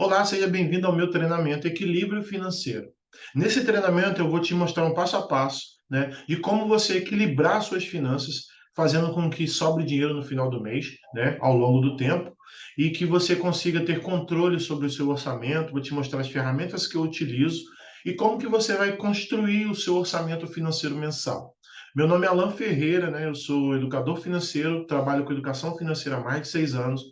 Olá, seja bem-vindo ao meu treinamento Equilíbrio Financeiro. Nesse treinamento eu vou te mostrar um passo a passo, né, de como você equilibrar suas finanças, fazendo com que sobre dinheiro no final do mês, né, ao longo do tempo, e que você consiga ter controle sobre o seu orçamento. Vou te mostrar as ferramentas que eu utilizo e como que você vai construir o seu orçamento financeiro mensal. Meu nome é Alan Ferreira, né? Eu sou educador financeiro, trabalho com educação financeira há mais de 6 anos,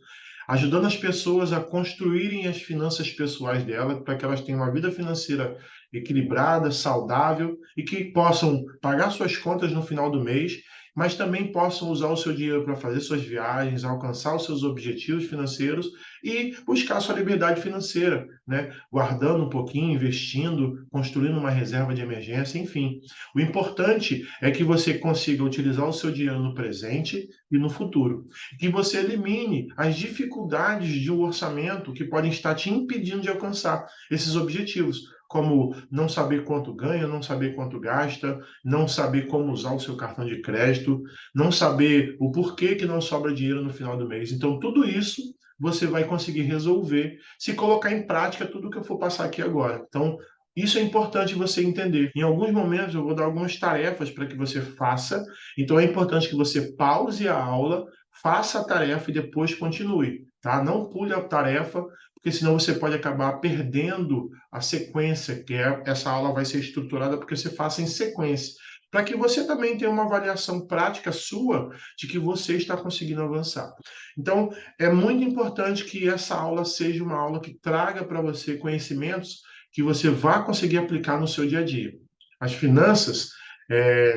ajudando as pessoas a construírem as finanças pessoais delas, para que elas tenham uma vida financeira equilibrada, saudável e que possam pagar suas contas no final do mês, mas também possam usar o seu dinheiro para fazer suas viagens, alcançar os seus objetivos financeiros e buscar sua liberdade financeira, né? Guardando um pouquinho, investindo, construindo uma reserva de emergência, enfim. O importante é que você consiga utilizar o seu dinheiro no presente e no futuro, que você elimine as dificuldades de um orçamento que podem estar te impedindo de alcançar esses objetivos, como não saber quanto ganha, não saber quanto gasta, não saber como usar o seu cartão de crédito, não saber o porquê que não sobra dinheiro no final do mês. Então, tudo isso você vai conseguir resolver se colocar em prática tudo que eu for passar aqui agora. Então, isso é importante você entender. Em alguns momentos eu vou dar algumas tarefas para que você faça, então é importante que você pause a aula, faça a tarefa e depois continue, tá? Não pule a tarefa, porque senão você pode acabar perdendo a sequência, essa aula vai ser estruturada porque você faça em sequência, para que você também tenha uma avaliação prática sua de que você está conseguindo avançar. Então, é muito importante que essa aula seja uma aula que traga para você conhecimentos que você vá conseguir aplicar no seu dia a dia. As finanças,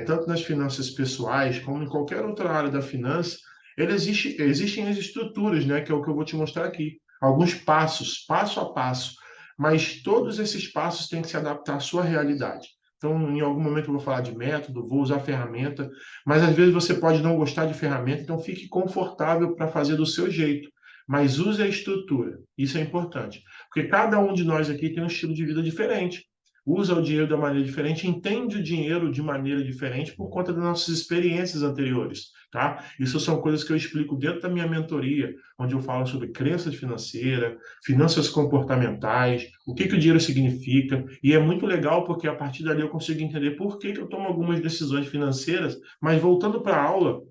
tanto nas finanças pessoais como em qualquer outra área da finança, existem as estruturas, né, que é o que eu vou te mostrar aqui. Alguns passos, passo a passo, mas todos esses passos têm que se adaptar à sua realidade. Então, em algum momento eu vou falar de método, vou usar ferramenta, mas às vezes você pode não gostar de ferramenta, então fique confortável para fazer do seu jeito, mas use a estrutura. Isso é importante, porque cada um de nós aqui tem um estilo de vida diferente, usa o dinheiro de uma maneira diferente, entende o dinheiro de maneira diferente por conta das nossas experiências anteriores, tá? Isso são coisas que eu explico dentro da minha mentoria, onde eu falo sobre crenças financeiras, finanças comportamentais, o que que o dinheiro significa, e é muito legal porque a partir dali eu consigo entender por que que eu tomo algumas decisões financeiras, mas voltando para a aula,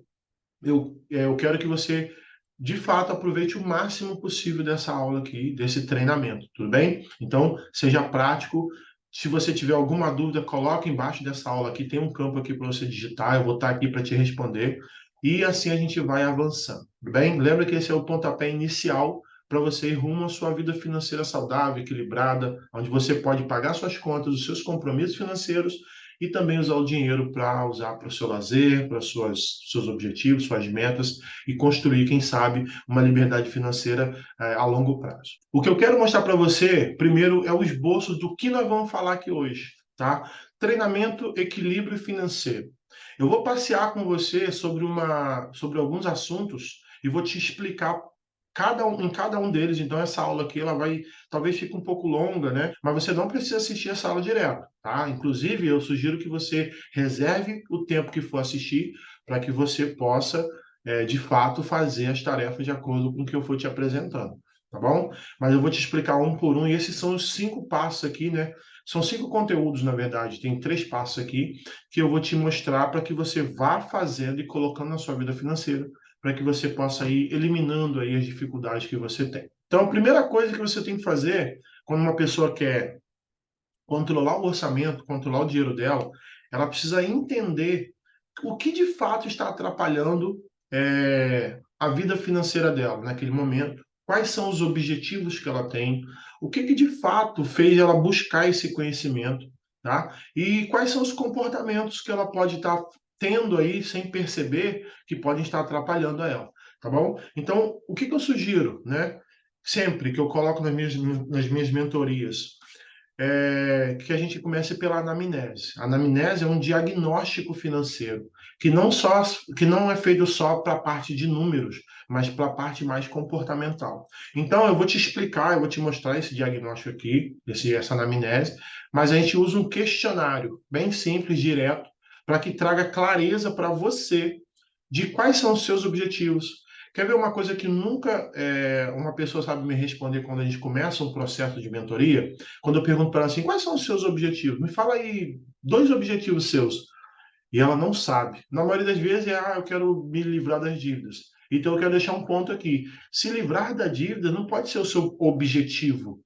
eu quero que você de fato aproveite o máximo possível dessa aula aqui, desse treinamento, tudo bem? Então, seja prático. Se você tiver alguma dúvida, coloque embaixo dessa aula aqui, tem um campo aqui para você digitar, eu vou estar aqui para te responder, e assim a gente vai avançando, tudo bem? Lembra que esse é o pontapé inicial para você ir rumo à sua vida financeira saudável, equilibrada, onde você pode pagar suas contas, os seus compromissos financeiros e também usar o dinheiro para usar para o seu lazer, para seus objetivos, suas metas e construir, quem sabe, uma liberdade financeira a longo prazo. O que eu quero mostrar para você, primeiro, é o esboço do que nós vamos falar aqui hoje, tá? Treinamento, equilíbrio financeiro. Eu vou passear com você sobre alguns assuntos e vou te explicar em cada um deles. Então, essa aula aqui, ela vai, talvez fique um pouco longa, né? Mas você não precisa assistir essa aula direto, tá? Inclusive, eu sugiro que você reserve o tempo que for assistir para que você possa, de fato, fazer as tarefas de acordo com o que eu for te apresentando, tá bom? Mas eu vou te explicar um por um, e esses são os 5 passos aqui, né? São 5 conteúdos, na verdade, tem 3 passos aqui que eu vou te mostrar para que você vá fazendo e colocando na sua vida financeira, para que você possa ir eliminando aí as dificuldades que você tem. Então, a primeira coisa que você tem que fazer quando uma pessoa quer controlar o orçamento, controlar o dinheiro dela, ela precisa entender o que de fato está atrapalhando a vida financeira dela naquele momento, quais são os objetivos que ela tem, o que que de fato fez ela buscar esse conhecimento, tá? E quais são os comportamentos que ela pode estar tendo aí sem perceber que podem estar atrapalhando a ela, tá bom? Então, o que que eu sugiro, né? Sempre que eu coloco nas minhas mentorias, que a gente comece pela anamnese. A anamnese é um diagnóstico financeiro que não é feito só para a parte de números, mas para a parte mais comportamental. Então, eu vou te explicar, eu vou te mostrar esse diagnóstico aqui, essa anamnese, mas a gente usa um questionário bem simples, direto, para que traga clareza para você de quais são os seus objetivos, Quer ver uma coisa que nunca uma pessoa sabe me responder quando a gente começa um processo de mentoria? Quando eu pergunto para ela assim, quais são os seus objetivos? Me fala aí 2 objetivos seus. E ela não sabe. Na maioria das vezes eu quero me livrar das dívidas. Então eu quero deixar um ponto aqui. Se livrar da dívida não pode ser o seu objetivo.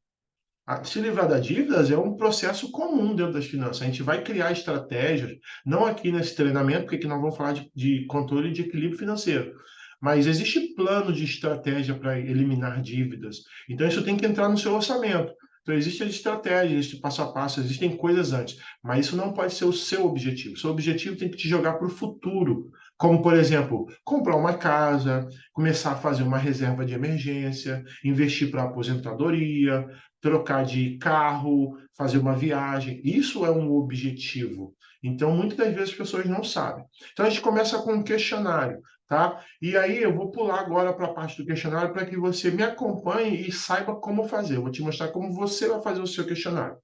Se livrar da dívidas é um processo comum dentro das finanças. A gente vai criar estratégias, não aqui nesse treinamento, porque aqui nós vamos falar de controle de equilíbrio financeiro. Mas existe plano de estratégia para eliminar dívidas. Então, isso tem que entrar no seu orçamento. Então, existem estratégias, existe passo a passo, existem coisas antes. Mas isso não pode ser o seu objetivo. O seu objetivo tem que te jogar para o futuro. Como, por exemplo, comprar uma casa, começar a fazer uma reserva de emergência, investir para aposentadoria, trocar de carro, fazer uma viagem. Isso é um objetivo. Então, muitas das vezes as pessoas não sabem. Então, a gente começa com um questionário, tá? E aí eu vou pular agora para a parte do questionário para que você me acompanhe e saiba como fazer. Eu vou te mostrar como você vai fazer o seu questionário.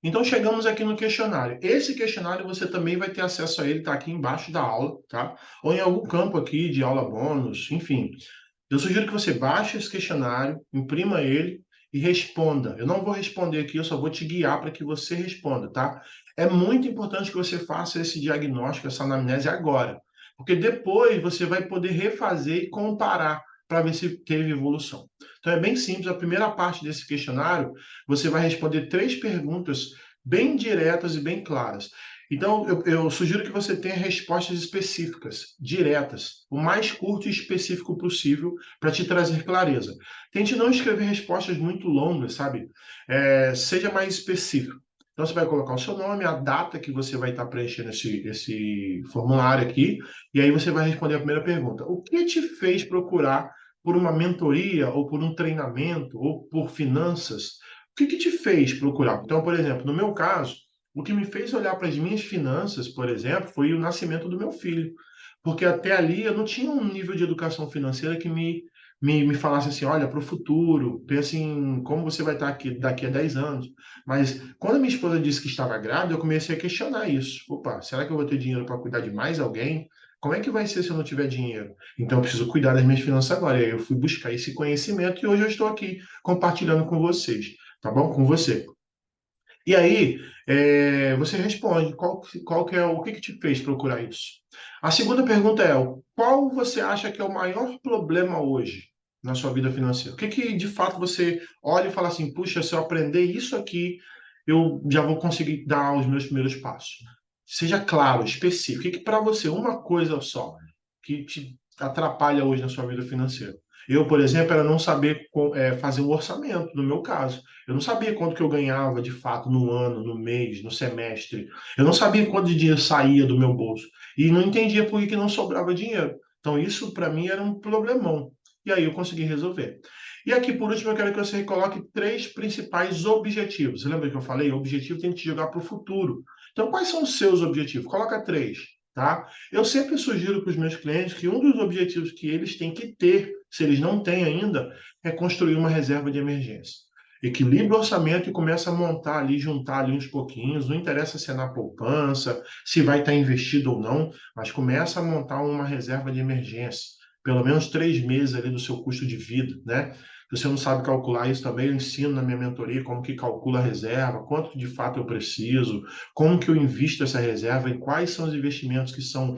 Então, chegamos aqui no questionário. Esse questionário você também vai ter acesso a ele, tá aqui embaixo da aula, tá? Ou em algum campo aqui de aula bônus, enfim. Eu sugiro que você baixe esse questionário, imprima ele e responda. Eu não vou responder aqui, eu só vou te guiar para que você responda, tá? É muito importante que você faça esse diagnóstico, essa anamnese agora, porque depois você vai poder refazer e comparar para ver se teve evolução. Então é bem simples, a primeira parte desse questionário, você vai responder 3 perguntas bem diretas e bem claras. Então, eu sugiro que você tenha respostas específicas, diretas, o mais curto e específico possível, para te trazer clareza. Tente não escrever respostas muito longas, sabe? Seja mais específico. Então, você vai colocar o seu nome, a data que você vai estar preenchendo esse formulário aqui, e aí você vai responder a primeira pergunta. O que te fez procurar por uma mentoria, ou por um treinamento, ou por finanças? O que te fez procurar? Então, por exemplo, no meu caso, o que me fez olhar para as minhas finanças, por exemplo, foi o nascimento do meu filho. Porque até ali eu não tinha um nível de educação financeira que me falasse assim, olha, para o futuro, pense em como você vai estar aqui daqui a 10 anos. Mas quando a minha esposa disse que estava grávida, eu comecei a questionar isso. Opa, será que eu vou ter dinheiro para cuidar de mais alguém? Como é que vai ser se eu não tiver dinheiro? Então eu preciso cuidar das minhas finanças agora. E aí eu fui buscar esse conhecimento e hoje eu estou aqui compartilhando com vocês, tá bom? Com você. E aí, você responde qual que é o que te fez procurar isso. A segunda pergunta é: qual você acha que é o maior problema hoje na sua vida financeira? O que de fato você olha e fala assim, puxa, se eu aprender isso aqui, eu já vou conseguir dar os meus primeiros passos. Seja claro, específico. O que para você, uma coisa só, que te atrapalha hoje na sua vida financeira? Eu, por exemplo, era não saber fazer um orçamento, no meu caso. Eu não sabia quanto que eu ganhava de fato no ano, no mês, no semestre. Eu não sabia quanto de dinheiro saía do meu bolso. E não entendia por que não sobrava dinheiro. Então, isso para mim era um problemão. E aí eu consegui resolver. E aqui, por último, eu quero que você coloque 3 principais objetivos. Você lembra que eu falei? O objetivo tem que te jogar para o futuro. Então, quais são os seus objetivos? Coloca 3, tá? Eu sempre sugiro para os meus clientes que um dos objetivos que eles têm que ter, se eles não têm ainda, é construir uma reserva de emergência. Equilibra o orçamento e começa a montar ali, juntar ali uns pouquinhos. Não interessa se é na poupança, se vai estar investido ou não, mas começa a montar uma reserva de emergência. Pelo menos 3 meses ali do seu custo de vida, né? Se você não sabe calcular isso também, eu ensino na minha mentoria como que calcula a reserva, quanto de fato eu preciso, como que eu invisto essa reserva e quais são os investimentos que são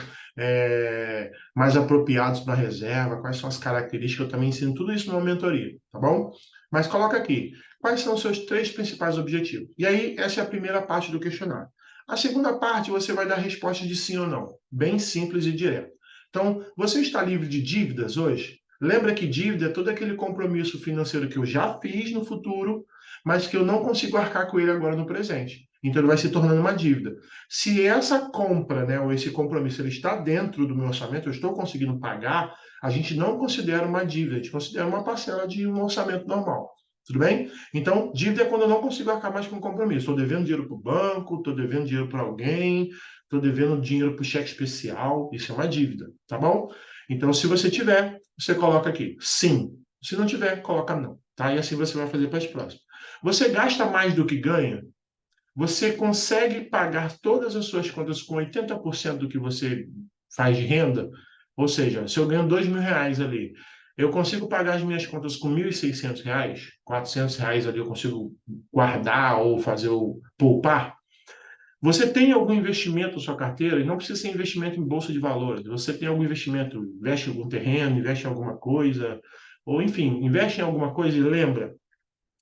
mais apropriados para a reserva, quais são as características, eu também ensino tudo isso numa mentoria, tá bom? Mas coloca aqui, quais são os seus 3 principais objetivos? E aí, essa é a primeira parte do questionário. A segunda parte, você vai dar resposta de sim ou não, bem simples e direto. Então, você está livre de dívidas hoje? Lembra que dívida é todo aquele compromisso financeiro que eu já fiz no futuro, mas que eu não consigo arcar com ele agora no presente. Então ele vai se tornando uma dívida. Se essa compra, né, ou esse compromisso, ele está dentro do meu orçamento, eu estou conseguindo pagar, a gente não considera uma dívida, a gente considera uma parcela de um orçamento normal. Tudo bem? Então, dívida é quando eu não consigo arcar mais com o compromisso. Estou devendo dinheiro para o banco, estou devendo dinheiro para alguém, estou devendo dinheiro para o cheque especial. Isso é uma dívida, tá bom? Então, se você tiver, você coloca aqui sim. Se não tiver, coloca não. Tá? E assim você vai fazer para as próximas. Você gasta mais do que ganha? Você consegue pagar todas as suas contas com 80% do que você faz de renda? Ou seja, se eu ganho R$ 2.000 ali, eu consigo pagar as minhas contas com R$ 1.600, R$ 400 ali eu consigo guardar ou fazer o poupar? Você tem algum investimento na sua carteira? E não precisa ser investimento em bolsa de valores. Você tem algum investimento, investe em algum terreno, investe em alguma coisa, ou enfim, investe em alguma coisa e lembra,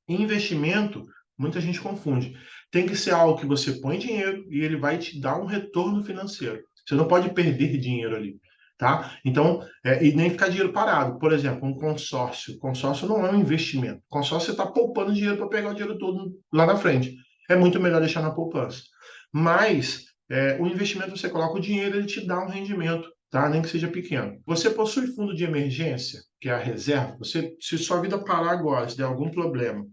investimento, muita gente confunde. Tem que ser algo que você põe dinheiro e ele vai te dar um retorno financeiro. Você não pode perder dinheiro ali, tá? Então, e nem ficar dinheiro parado. Por exemplo, um consórcio. Consórcio não é um investimento. Consórcio você está poupando dinheiro para pegar o dinheiro todo lá na frente. É muito melhor deixar na poupança. Mas o investimento você coloca o dinheiro, ele te dá um rendimento, tá? Nem que seja pequeno. Você possui fundo de emergência, que é a reserva. Você, se sua vida parar agora, se der algum problema,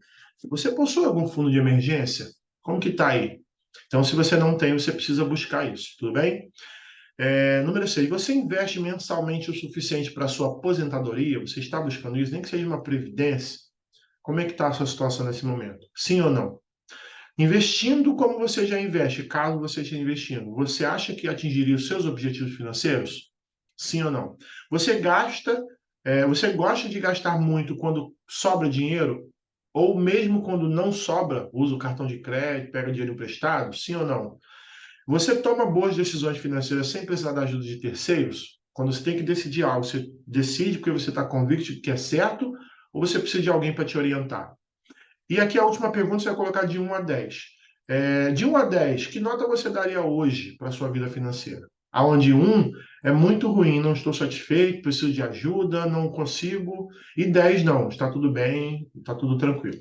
você possui algum fundo de emergência? Como que está aí? Então, se você não tem, você precisa buscar isso, tudo bem? Número 6, você investe mensalmente o suficiente para a sua aposentadoria? Você está buscando isso, nem que seja uma previdência? Como é que está a sua situação nesse momento? Sim ou não? Investindo como você já investe, caso você esteja investindo, você acha que atingiria os seus objetivos financeiros? Sim ou não? Você gasta, você gosta de gastar muito quando sobra dinheiro? Ou mesmo quando não sobra, usa o cartão de crédito, pega dinheiro emprestado? Sim ou não? Você toma boas decisões financeiras sem precisar da ajuda de terceiros? Quando você tem que decidir algo, você decide porque você está convicto que é certo, ou você precisa de alguém para te orientar? E aqui a última pergunta você vai colocar de 1 a 10. De 1 a 10, que nota você daria hoje para a sua vida financeira? Aonde 1 é muito ruim, não estou satisfeito, preciso de ajuda, não consigo, e 10 não, está tudo bem, está tudo tranquilo.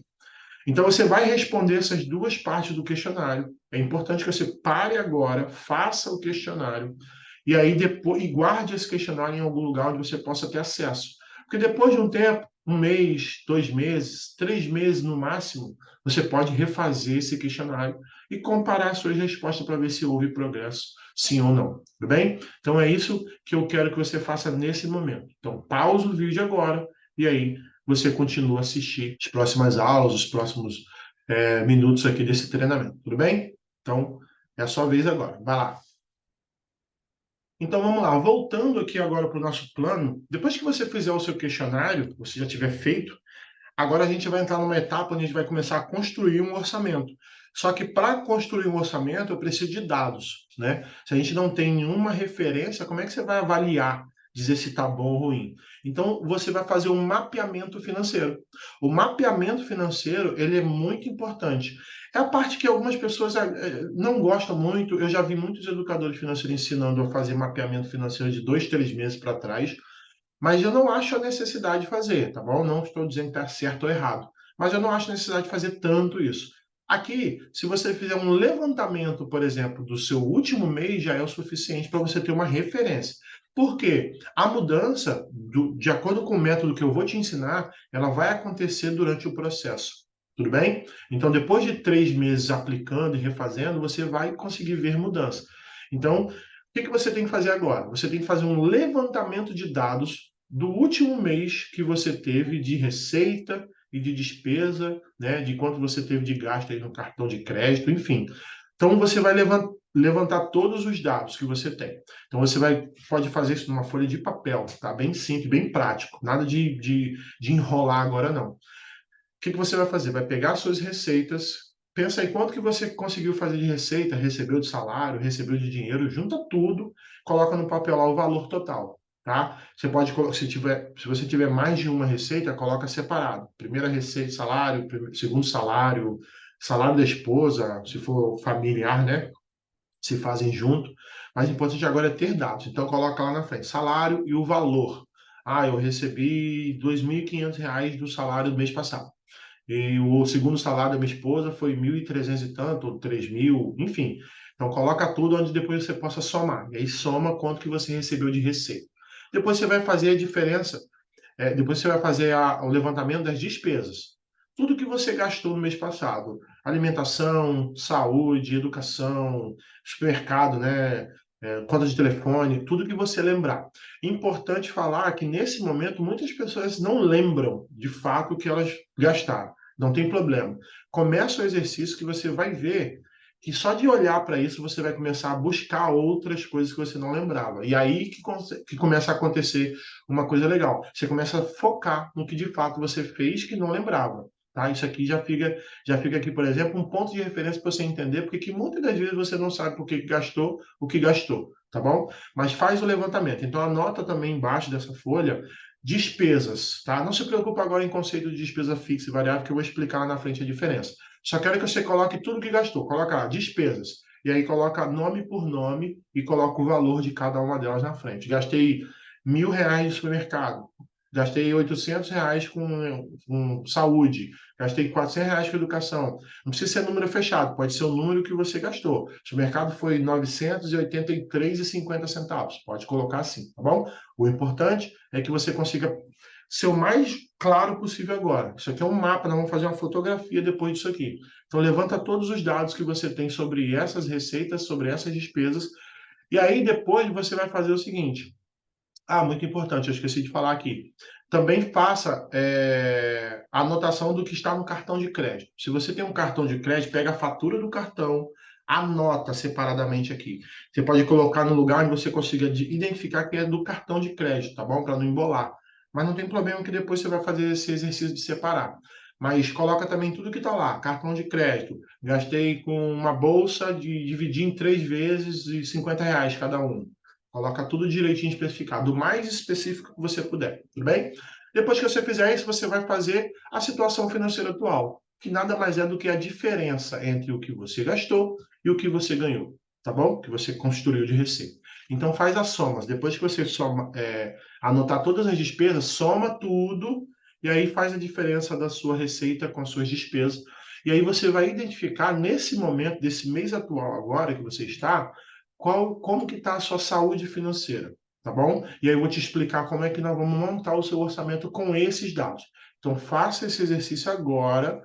Então você vai responder essas duas partes do questionário. É importante que você pare agora, faça o questionário, e aí depois e guarde esse questionário em algum lugar onde você possa ter acesso. Porque depois de um tempo, 1 mês, 2 meses, 3 meses no máximo, você pode refazer esse questionário e comparar suas respostas para ver se houve progresso, sim ou não. Tudo bem? Então é isso que eu quero que você faça nesse momento. Então pausa o vídeo agora e aí você continua a assistir as próximas aulas, os próximos minutos aqui desse treinamento. Tudo bem? Então é a sua vez agora. Vai lá. Então vamos lá, voltando aqui agora para o nosso plano, depois que você fizer o seu questionário, você já tiver feito, agora a gente vai entrar numa etapa onde a gente vai começar a construir um orçamento. Só que para construir um orçamento eu preciso de dados, né? Se a gente não tem nenhuma referência, como é que você vai avaliar, dizer se está bom ou ruim? Então você vai fazer um mapeamento financeiro. O mapeamento financeiro ele é muito importante. É a parte que algumas pessoas não gostam muito. Eu já vi muitos educadores financeiros ensinando a fazer mapeamento financeiro de 2, 3 meses para trás. Mas eu não acho a necessidade de fazer, tá bom? Não estou dizendo que está certo ou errado, mas eu não acho a necessidade de fazer tanto isso. Aqui, se você fizer um levantamento, por exemplo, do seu último mês, já é o suficiente para você ter uma referência. Por quê? A mudança, de acordo com o método que eu vou te ensinar, ela vai acontecer durante o processo. Tudo bem? Então, depois de 3 meses aplicando e refazendo, você vai conseguir ver mudança. Então, que você tem que fazer agora? Você tem que fazer um levantamento de dados do último mês que você teve de receita e de despesa, né? De quanto você teve de gasto aí no cartão de crédito, enfim. Então você vai levantar todos os dados que você tem. Então você pode fazer isso numa folha de papel, tá? Bem simples, bem prático. Nada de enrolar agora, não. O que você vai fazer? Vai pegar suas receitas, pensa aí quanto que você conseguiu fazer de receita, recebeu de salário, recebeu de dinheiro, junta tudo, coloca no papel lá o valor total, tá? Você pode, se você tiver mais de uma receita, coloca separado. Primeira receita, salário, segundo salário, salário da esposa, se for familiar, né? Se fazem junto. Mas o importante agora é ter dados. Então coloca lá na frente, salário e o valor. Ah, eu recebi R$ 2.500 do salário do mês passado. E o segundo salário da minha esposa foi 1.300 e tanto, ou 3.000, enfim. Então coloca tudo onde depois você possa somar. E aí soma quanto que você recebeu de receita. Depois você vai fazer a diferença, depois você vai fazer o levantamento das despesas. Tudo que você gastou no mês passado. Alimentação, saúde, educação, supermercado, né? Conta de telefone, tudo que você lembrar. Importante falar que nesse momento muitas pessoas não lembram de fato o que elas gastaram. Não tem problema. Começa o exercício que você vai ver que só de olhar para isso você vai começar a buscar outras coisas que você não lembrava. E aí que começa a acontecer uma coisa legal. Você começa a focar no que de fato você fez que não lembrava. Tá? Isso aqui já fica aqui, por exemplo, um ponto de referência para você entender porque que muitas das vezes você não sabe por que gastou o que gastou, tá bom? Mas faz o levantamento. Então anota também embaixo dessa folha despesas, tá? Não se preocupe agora em conceito de despesa fixa e variável, que eu vou explicar lá na frente a diferença. Só quero que você coloque tudo que gastou. Coloca lá, despesas. E aí coloca nome por nome e coloca o valor de cada uma delas na frente. Gastei R$ 1.000 no supermercado. Gastei R$ 800 com saúde. Gastei R$ 400 com educação. Não precisa ser número fechado, pode ser o número que você gastou. O supermercado foi R$ 983,50. Pode colocar assim, tá bom? O importante é que você consiga ser o mais claro possível agora. Isso aqui é um mapa, nós vamos fazer uma fotografia depois disso aqui. Então, levanta todos os dados que você tem sobre essas receitas, sobre essas despesas, e aí depois você vai fazer o seguinte. Ah, muito importante, eu esqueci de falar aqui. Também faça a anotação do que está no cartão de crédito. Se você tem um cartão de crédito, pega a fatura do cartão, anota separadamente aqui. Você pode colocar no lugar onde você consiga identificar que é do cartão de crédito, tá bom? Para não embolar. Mas não tem problema que depois você vai fazer esse exercício de separar. Mas coloca também tudo que está lá. Cartão de crédito. Gastei com uma bolsa de dividir em 3 vezes e R$ 50 cada um. Coloca tudo direitinho especificado, o mais específico que você puder, tudo bem? Depois que você fizer isso, você vai fazer a situação financeira atual, que nada mais é do que a diferença entre o que você gastou e o que você ganhou, tá bom? Que você construiu de receita. Então faz as somas. Depois que você anotar todas as despesas, soma tudo e aí faz a diferença da sua receita com as suas despesas. E aí você vai identificar nesse momento, desse mês atual agora que você está, como que está a sua saúde financeira, tá bom? E aí eu vou te explicar como é que nós vamos montar o seu orçamento com esses dados. Então faça esse exercício agora,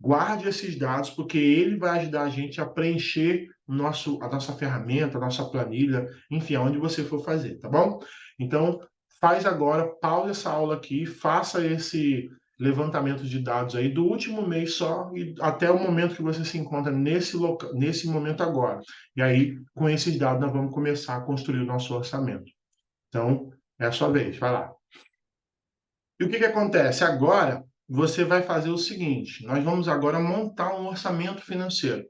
guarde esses dados, porque ele vai ajudar a gente a preencher a nossa ferramenta, a nossa planilha, enfim, aonde você for fazer, tá bom? Então faz agora, pause essa aula aqui, faça esse levantamento de dados aí do último mês só e até o momento que você se encontra nesse momento agora. E aí, com esses dados, nós vamos começar a construir o nosso orçamento. Então, é a sua vez, vai lá. E o que que acontece? Agora, você vai fazer o seguinte: nós vamos agora montar um orçamento financeiro.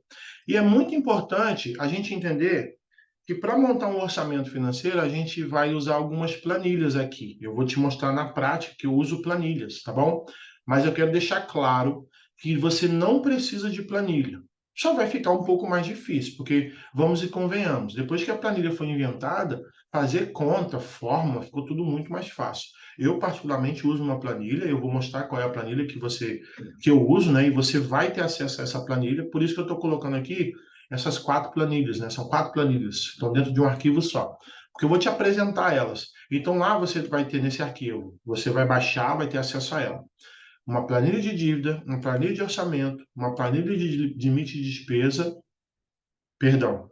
E é muito importante a gente entender que para montar um orçamento financeiro, a gente vai usar algumas planilhas aqui. Eu vou te mostrar na prática que eu uso planilhas, tá bom? Mas eu quero deixar claro que você não precisa de planilha. Só vai ficar um pouco mais difícil, porque vamos e convenhamos, depois que a planilha foi inventada, fazer conta, fórmula, ficou tudo muito mais fácil. Eu particularmente uso uma planilha, eu vou mostrar qual é a planilha que eu uso, né? E você vai ter acesso a essa planilha, por isso que eu estou colocando aqui essas 4 planilhas, né? São 4 planilhas, estão dentro de um arquivo só. Porque eu vou te apresentar elas. Então lá você vai ter nesse arquivo, você vai baixar, vai ter acesso a ela. Uma planilha de dívida, uma planilha de orçamento, uma planilha de limite de despesa, perdão,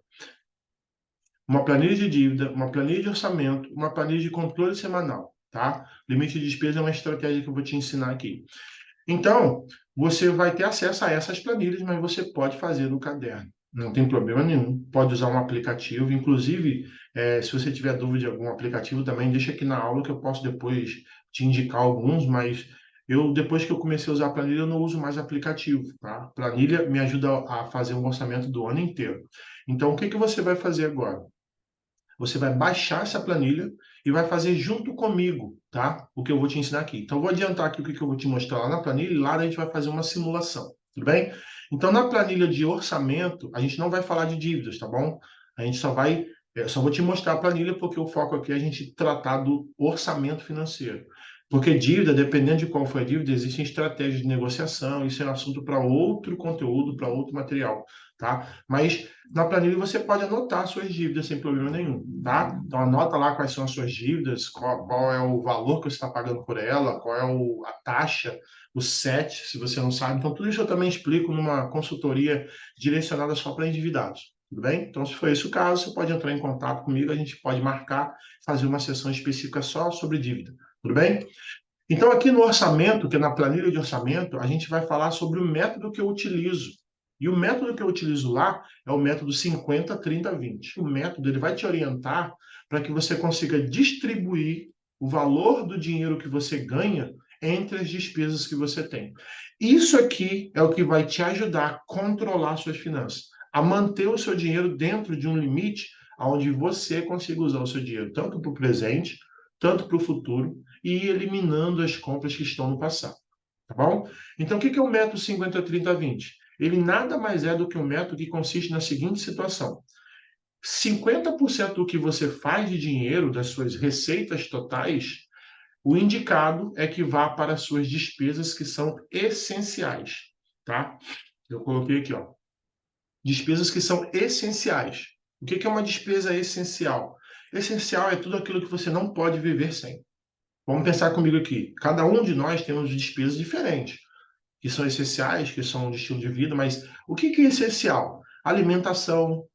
uma planilha de dívida, uma planilha de orçamento, uma planilha de controle semanal, tá? Limite de despesa é uma estratégia que eu vou te ensinar aqui. Então, você vai ter acesso a essas planilhas, mas você pode fazer no caderno. Não tem problema nenhum. Pode usar um aplicativo. Inclusive, se você tiver dúvida de algum aplicativo também, deixa aqui na aula que eu posso depois te indicar alguns, mas depois que eu comecei a usar a planilha, eu não uso mais aplicativo, tá? Planilha me ajuda a fazer um orçamento do ano inteiro. Então, o que que você vai fazer agora? Você vai baixar essa planilha e vai fazer junto comigo, tá? O que eu vou te ensinar aqui. Então, eu vou adiantar aqui o que eu vou te mostrar lá na planilha e lá a gente vai fazer uma simulação, tudo bem? Então, na planilha de orçamento, a gente não vai falar de dívidas, tá bom? A gente eu só vou te mostrar a planilha porque o foco aqui é a gente tratar do orçamento financeiro. Porque dívida, dependendo de qual for a dívida, existem estratégias de negociação, isso é um assunto para outro conteúdo, para outro material, tá? Mas na planilha você pode anotar suas dívidas sem problema nenhum, tá? Então anota lá quais são as suas dívidas, qual é o valor que você está pagando por ela, qual é a taxa, o SET, se você não sabe. Então tudo isso eu também explico numa consultoria direcionada só para endividados, tudo bem? Então se for esse o caso, você pode entrar em contato comigo, a gente pode marcar, fazer uma sessão específica só sobre dívida, tudo bem? Então aqui no orçamento, que é na planilha de orçamento, a gente vai falar sobre o método que eu utilizo, E o método que eu utilizo lá é o método 50-30-20. O método ele vai te orientar para que você consiga distribuir o valor do dinheiro que você ganha entre as despesas que você tem. Isso aqui é o que vai te ajudar a controlar suas finanças, a manter o seu dinheiro dentro de um limite onde você consiga usar o seu dinheiro tanto para o presente, tanto para o futuro, e ir eliminando as compras que estão no passado. Tá bom? Então, o que é o método 50-30-20? Ele nada mais é do que um método que consiste na seguinte situação: 50% do que você faz de dinheiro, das suas receitas totais, o indicado é que vá para as suas despesas que são essenciais, tá? Eu coloquei aqui, ó, despesas que são essenciais. O que é uma despesa essencial? Essencial é tudo aquilo que você não pode viver sem. Vamos pensar comigo aqui. Cada um de nós temos despesas diferentes, que são essenciais, que são de estilo de vida, mas o que é essencial? Alimentação,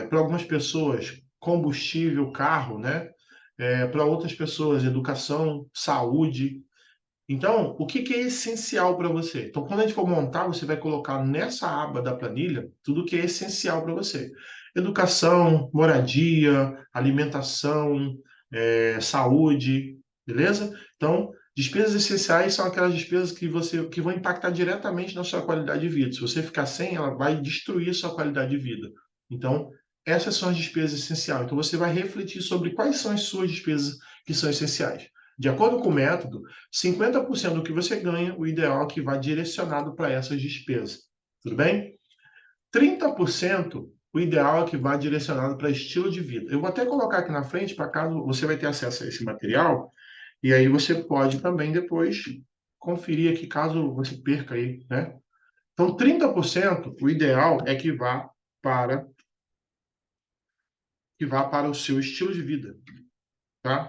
para algumas pessoas, combustível, carro, né? Para outras pessoas, educação, saúde. Então, o que é essencial para você? Então, quando a gente for montar, você vai colocar nessa aba da planilha tudo que é essencial para você. Educação, moradia, alimentação, saúde, beleza? Então, despesas essenciais são aquelas despesas que vão impactar diretamente na sua qualidade de vida. Se você ficar sem, ela vai destruir a sua qualidade de vida. Então, essas são as despesas essenciais. Então, você vai refletir sobre quais são as suas despesas que são essenciais. De acordo com o método, 50% do que você ganha, o ideal é que vá direcionado para essas despesas. Tudo bem? 30%, o ideal é que vá direcionado para estilo de vida. Eu vou até colocar aqui na frente, para caso você vai ter acesso a esse material, e aí você pode também depois conferir aqui, caso você perca aí, né? Então, 30%, o ideal é para que vá para o seu estilo de vida, tá?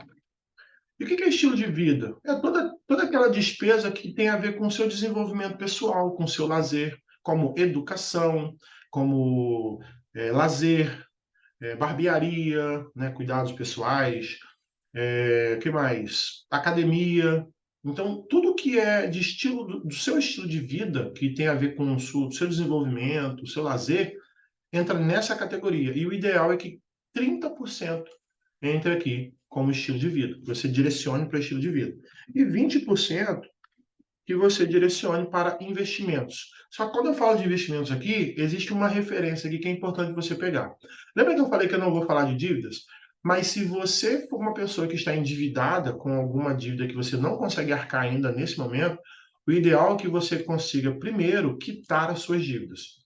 E o que é estilo de vida? É toda aquela despesa que tem a ver com o seu desenvolvimento pessoal, com o seu lazer, como educação, como lazer, barbearia, né, cuidados pessoais, que mais? Academia. Então, tudo que é de estilo do seu estilo de vida, que tem a ver com o seu desenvolvimento, o seu lazer, entra nessa categoria. E o ideal é que 30% entre aqui como estilo de vida. Você direcione para estilo de vida. E 20% que você direcione para investimentos. Só que quando eu falo de investimentos aqui, existe uma referência aqui que é importante você pegar. Lembra que eu falei que eu não vou falar de dívidas? Mas se você for uma pessoa que está endividada com alguma dívida que você não consegue arcar ainda nesse momento, o ideal é que você consiga primeiro quitar as suas dívidas.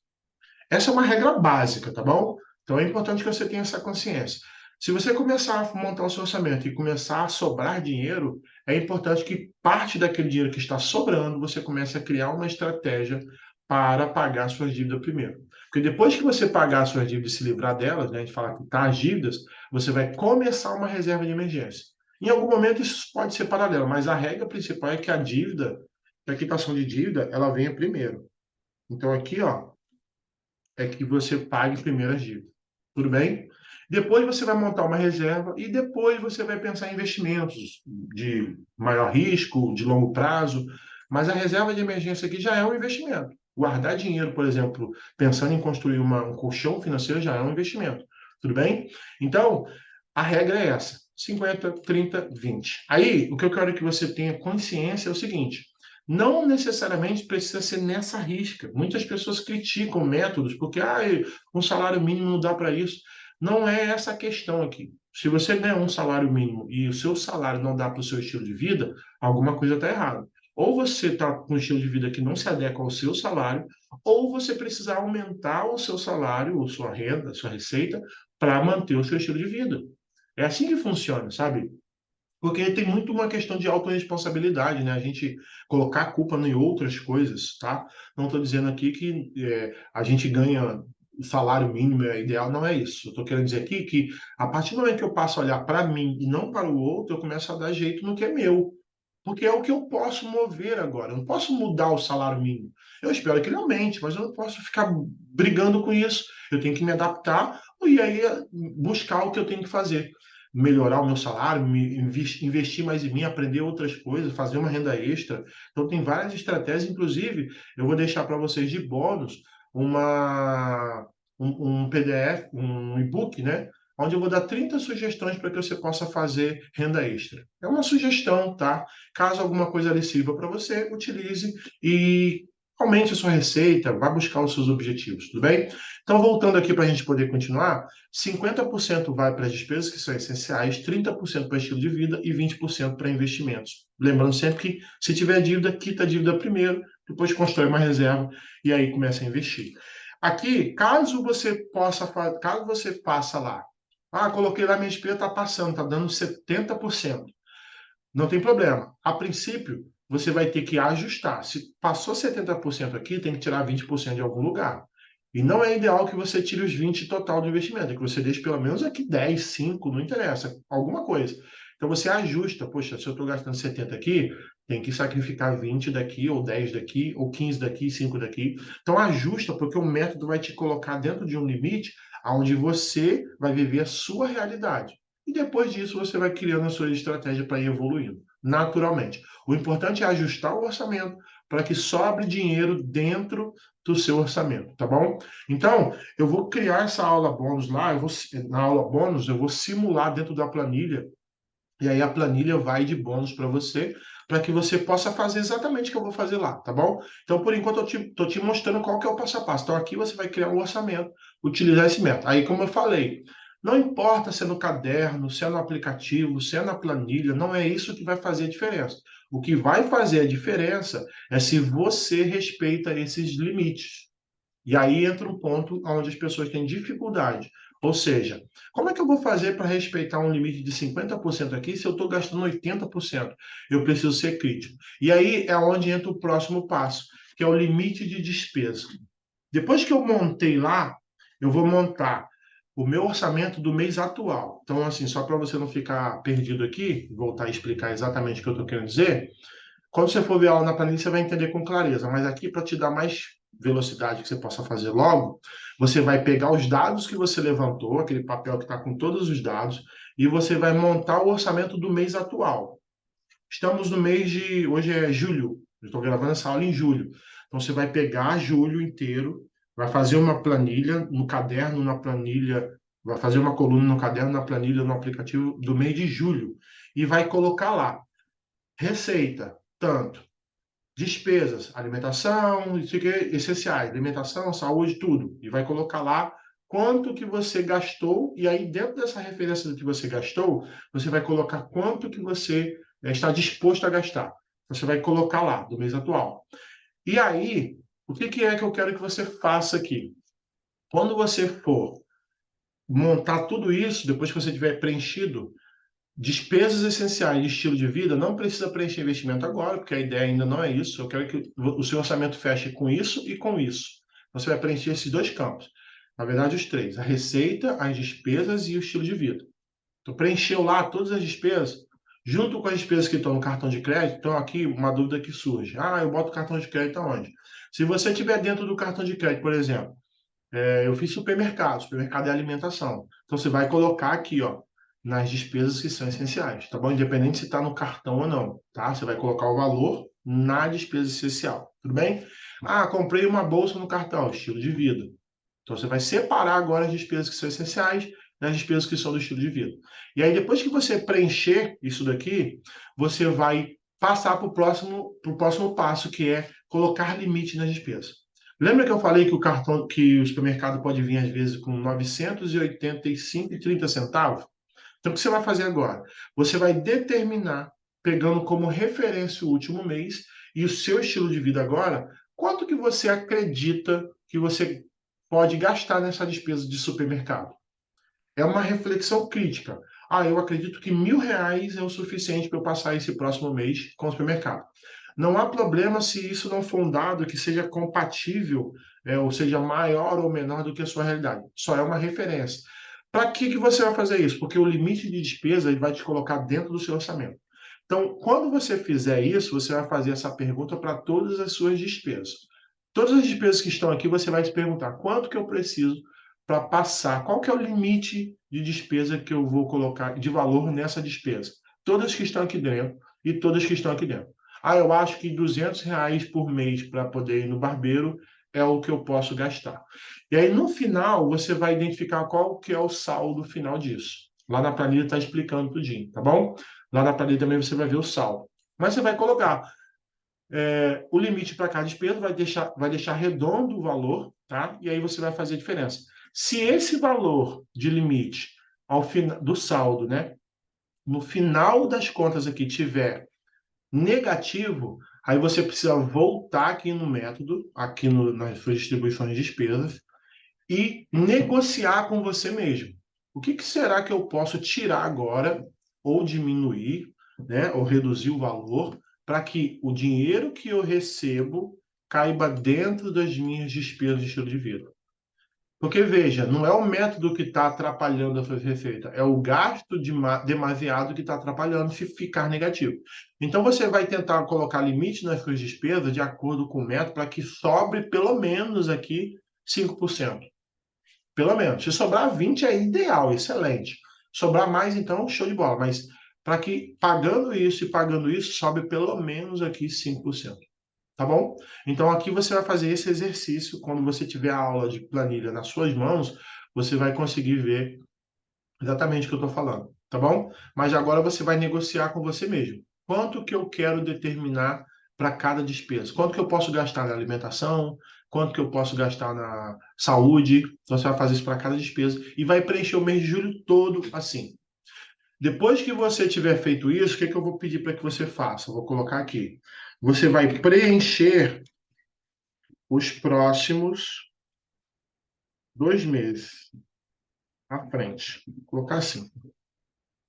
Essa é uma regra básica, tá bom? Então é importante que você tenha essa consciência. Se você começar a montar o seu orçamento e começar a sobrar dinheiro, é importante que parte daquele dinheiro que está sobrando, você comece a criar uma estratégia para pagar suas dívidas primeiro. Porque depois que você pagar suas dívidas e se livrar delas, né, a gente fala que tá as dívidas, você vai começar uma reserva de emergência. Em algum momento isso pode ser paralelo, mas a regra principal é que a dívida, a quitação de dívida, ela venha primeiro. Então aqui, ó, é que você pague primeiro as dívidas. Tudo bem? Depois você vai montar uma reserva e depois você vai pensar em investimentos de maior risco, de longo prazo. Mas a reserva de emergência aqui já é um investimento. Guardar dinheiro, por exemplo, pensando em construir um colchão financeiro já é um investimento. Tudo bem? Então, a regra é essa: 50, 30, 20. Aí, o que eu quero que você tenha consciência é o seguinte: não necessariamente precisa ser nessa risca. Muitas pessoas criticam métodos porque um salário mínimo não dá para isso. Não é essa a questão aqui. Se você ganha um salário mínimo e o seu salário não dá para o seu estilo de vida, alguma coisa está errada. Ou você está com um estilo de vida que não se adequa ao seu salário, ou você precisa aumentar o seu salário, ou sua renda, sua receita, para manter o seu estilo de vida. É assim que funciona, sabe? Porque tem muito uma questão de autorresponsabilidade, né? A gente colocar a culpa em outras coisas, tá? Não estou dizendo aqui que a gente ganha o salário mínimo é ideal, não é isso. Eu estou querendo dizer aqui que a partir do momento que eu passo a olhar para mim e não para o outro, eu começo a dar jeito no que é meu. Porque é o que eu posso mover agora. Eu não posso mudar o salário mínimo. Eu espero que ele aumente, mas eu não posso ficar brigando com isso. Eu tenho que me adaptar e aí buscar o que eu tenho que fazer, melhorar o meu salário, investir mais em mim, aprender outras coisas, fazer uma renda extra. Então, tem várias estratégias, inclusive, eu vou deixar para vocês de bônus um PDF, um e-book, né? Onde eu vou dar 30 sugestões para que você possa fazer renda extra. É uma sugestão, tá? Caso alguma coisa ali sirva para você, utilize e aumente a sua receita, vá buscar os seus objetivos, tudo bem? Então, voltando aqui para a gente poder continuar, 50% vai para as despesas que são essenciais, 30% para estilo de vida e 20% para investimentos. Lembrando sempre que, se tiver dívida, quita a dívida primeiro, depois constrói uma reserva e aí começa a investir. Aqui, caso você passa lá, coloquei lá minha despesa, está passando, está dando 70%. Não tem problema. A princípio, você vai ter que ajustar. Se passou 70% aqui, tem que tirar 20% de algum lugar. E não é ideal que você tire os 20 total do investimento, é que você deixe pelo menos aqui 10, 5, não interessa, alguma coisa. Então você ajusta, poxa, se eu estou gastando 70 aqui, tem que sacrificar 20 daqui, ou 10 daqui, ou 15 daqui, 5 daqui. Então ajusta, porque o método vai te colocar dentro de um limite onde você vai viver a sua realidade. E depois disso você vai criando a sua estratégia para ir evoluindo, naturalmente. O importante é ajustar o orçamento para que sobre dinheiro dentro do seu orçamento, tá bom? Então, eu vou criar essa aula bônus lá, na aula bônus eu vou simular dentro da planilha, e aí a planilha vai de bônus para você, para que você possa fazer exatamente o que eu vou fazer lá, tá bom? Então, por enquanto, eu estou te mostrando qual que é o passo a passo. Então, aqui você vai criar um orçamento, utilizar esse método. Aí, como eu falei, não importa se é no caderno, se é no aplicativo, se é na planilha, não é isso que vai fazer a diferença. O que vai fazer a diferença é se você respeita esses limites. E aí entra um ponto onde as pessoas têm dificuldade. Ou seja, como é que eu vou fazer para respeitar um limite de 50% aqui se eu estou gastando 80%? Eu preciso ser crítico. E aí é onde entra o próximo passo, que é o limite de despesa. Depois que eu montei lá, eu vou montar o meu orçamento do mês atual. Então, assim, só para você não ficar perdido aqui, voltar a explicar exatamente o que eu estou querendo dizer, quando você for ver a aula na planilha, você vai entender com clareza, mas aqui para te dar mais velocidade que você possa fazer logo, você vai pegar os dados que você levantou, aquele papel que está com todos os dados, e você vai montar o orçamento do mês atual. Estamos no mês de. Hoje é julho, eu estou gravando essa aula em julho. Então você vai pegar julho inteiro, vai fazer uma planilha no caderno, na planilha, vai fazer uma coluna no caderno, na planilha, no aplicativo do mês de julho, e vai colocar lá. Receita, tanto. Despesas, alimentação, isso aqui, essenciais, alimentação, saúde, tudo. E vai colocar lá quanto que você gastou, e aí dentro dessa referência do que você gastou, você vai colocar quanto que você está disposto a gastar. Você vai colocar lá, do mês atual. E aí, o que que é que eu quero que você faça aqui? Quando você for montar tudo isso, depois que você tiver preenchido, despesas essenciais de estilo de vida, não precisa preencher investimento agora, porque a ideia ainda não é isso. Eu quero que o seu orçamento feche com isso e com isso. Você vai preencher esses dois campos. Na verdade, os três: a receita, as despesas e o estilo de vida. Então, preencheu lá todas as despesas, junto com as despesas que estão no cartão de crédito. Então, aqui uma dúvida que surge: eu boto o cartão de crédito aonde? Se você tiver dentro do cartão de crédito, por exemplo, eu fiz supermercado é alimentação. Então você vai colocar aqui, ó, nas despesas que são essenciais, tá bom? Independente se está no cartão ou não, tá? Você vai colocar o valor na despesa essencial, tudo bem? Comprei uma bolsa no cartão, estilo de vida. Então você vai separar agora as despesas que são essenciais das despesas que são do estilo de vida. E aí depois que você preencher isso daqui, você vai passar para o próximo passo, que é colocar limite nas despesas. Lembra que eu falei que que o supermercado pode vir às vezes com 985,30 centavos? Então o que você vai fazer agora? Você vai determinar, pegando como referência o último mês e o seu estilo de vida agora, quanto que você acredita que você pode gastar nessa despesa de supermercado. É uma reflexão crítica. Eu acredito que R$ 1.000 é o suficiente para eu passar esse próximo mês com o supermercado. Não há problema se isso não for um dado que seja compatível, ou seja, maior ou menor do que a sua realidade. Só é uma referência. Para que você vai fazer isso? Porque o limite de despesa ele vai te colocar dentro do seu orçamento. Então, quando você fizer isso, você vai fazer essa pergunta para todas as suas despesas. Todas as despesas que estão aqui, você vai se perguntar quanto que eu preciso para passar, qual que é o limite de despesa que eu vou colocar de valor nessa despesa. Todas que estão aqui dentro e todas que estão aqui dentro. Eu acho que R$ 200 por mês para poder ir no barbeiro é o que eu posso gastar. E aí, no final, você vai identificar qual que é o saldo final disso. Lá na planilha está explicando tudinho, tá bom? Lá na planilha também você vai ver o saldo. Mas você vai colocar o limite para cada despesa, vai deixar redondo o valor, tá? E aí você vai fazer a diferença. Se esse valor de limite do saldo, né, no final das contas aqui tiver negativo, aí você precisa voltar aqui no método, aqui nas suas distribuições de despesas, e negociar com você mesmo. O que será que eu posso tirar agora, ou diminuir, né, ou reduzir o valor, para que o dinheiro que eu recebo caiba dentro das minhas despesas de estilo de vida? Porque, veja, não é o método que está atrapalhando a sua receita, é o gasto demasiado que está atrapalhando se ficar negativo. Então, você vai tentar colocar limite nas suas despesas de acordo com o método para que sobre pelo menos aqui 5%. Pelo menos. Se sobrar 20 é ideal, excelente. Sobrar mais, então, show de bola. Mas para que pagando isso e pagando isso, sobe pelo menos aqui 5%. Tá bom? Então aqui você vai fazer esse exercício. Quando você tiver a aula de planilha nas suas mãos, você vai conseguir ver exatamente o que eu estou falando. Tá bom? Mas agora você vai negociar com você mesmo. Quanto que eu quero determinar para cada despesa? Quanto que eu posso gastar na alimentação? Quanto que eu posso gastar na saúde? Então você vai fazer isso para cada despesa e vai preencher o mês de julho todo assim. Depois que você tiver feito isso, o que eu vou pedir para que você faça? Eu vou colocar aqui. Você vai preencher os próximos 2 meses à frente. Vou colocar assim.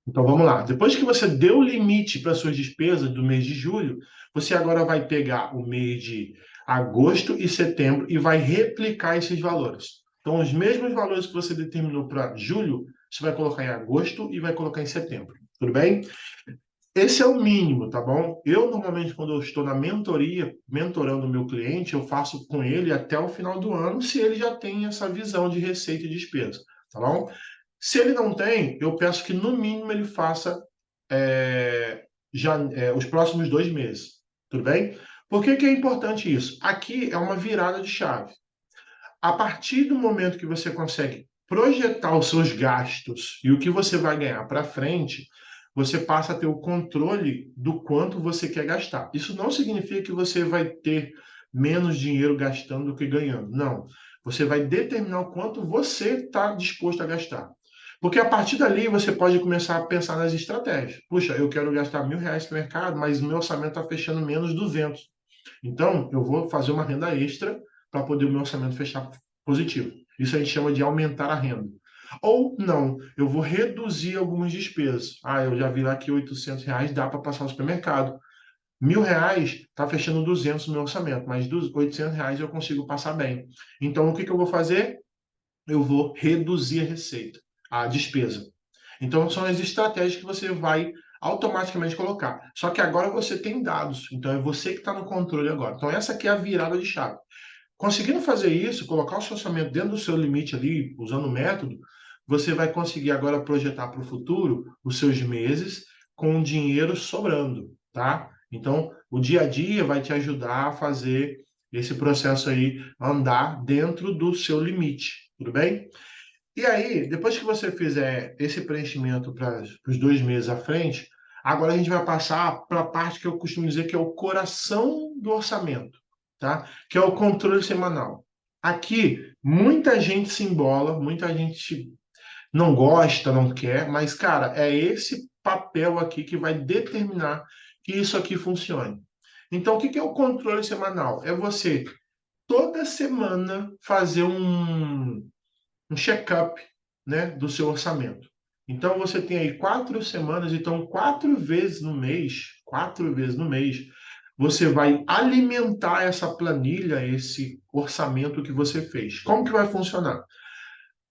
Então vamos lá. Depois que você deu o limite para suas despesas do mês de julho, você agora vai pegar o mês de agosto e setembro e vai replicar esses valores. Então, os mesmos valores que você determinou para julho, você vai colocar em agosto e vai colocar em setembro. Tudo bem? Esse é o mínimo, tá bom? Eu, normalmente, quando eu estou na mentoria, mentorando o meu cliente, eu faço com ele até o final do ano, se ele já tem essa visão de receita e despesa, tá bom? Se ele não tem, eu peço que, no mínimo, ele faça os próximos 2 meses, tudo bem? Por que é importante isso? Aqui é uma virada de chave. A partir do momento que você consegue projetar os seus gastos e o que você vai ganhar para frente, você passa a ter o controle do quanto você quer gastar. Isso não significa que você vai ter menos dinheiro gastando do que ganhando. Não. Você vai determinar o quanto você está disposto a gastar. Porque a partir dali você pode começar a pensar nas estratégias. Puxa, eu quero gastar R$ 1.000 no mercado, mas o meu orçamento está fechando menos 200. Então, eu vou fazer uma renda extra para poder o meu orçamento fechar positivo. Isso a gente chama de aumentar a renda. Ou não, eu vou reduzir algumas despesas. Ah, eu já vi lá que R$ 800 dá para passar no supermercado. R$ 1.000 está fechando 200 no meu orçamento, mas dos R$ 800 eu consigo passar bem. Então, o que eu vou fazer? Eu vou reduzir a receita, a despesa. Então, são as estratégias que você vai automaticamente colocar. Só que agora você tem dados, então é você que está no controle agora. Então, essa aqui é a virada de chave. Conseguindo fazer isso, colocar o seu orçamento dentro do seu limite ali, usando o método, você vai conseguir agora projetar para o futuro os seus meses com o dinheiro sobrando, tá? Então, o dia a dia vai te ajudar a fazer esse processo aí andar dentro do seu limite, tudo bem? E aí, depois que você fizer esse preenchimento para os 2 meses à frente, agora a gente vai passar para a parte que eu costumo dizer que é o coração do orçamento, tá? Que é o controle semanal. Aqui, muita gente se embola, muita gente não gosta, não quer, mas, cara, é esse papel aqui que vai determinar que isso aqui funcione. Então, o que é o controle semanal? É você, toda semana, fazer um check-up, né, do seu orçamento. Então você tem aí 4 semanas, então 4 vezes no mês, você vai alimentar essa planilha, esse orçamento que você fez. Como que vai funcionar?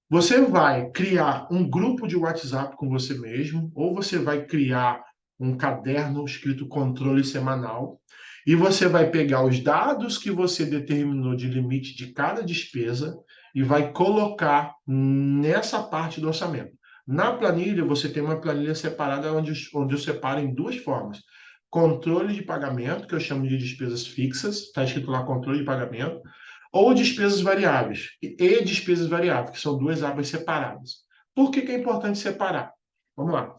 Você vai criar um grupo de WhatsApp com você mesmo, ou você vai criar um caderno escrito controle semanal, e você vai pegar os dados que você determinou de limite de cada despesa e vai colocar nessa parte do orçamento. Na planilha, você tem uma planilha separada onde eu separo em duas formas. Controle de pagamento, que eu chamo de despesas fixas, está escrito lá controle de pagamento, ou despesas variáveis e despesas variáveis, que são duas abas separadas. Por que que é importante separar? Vamos lá.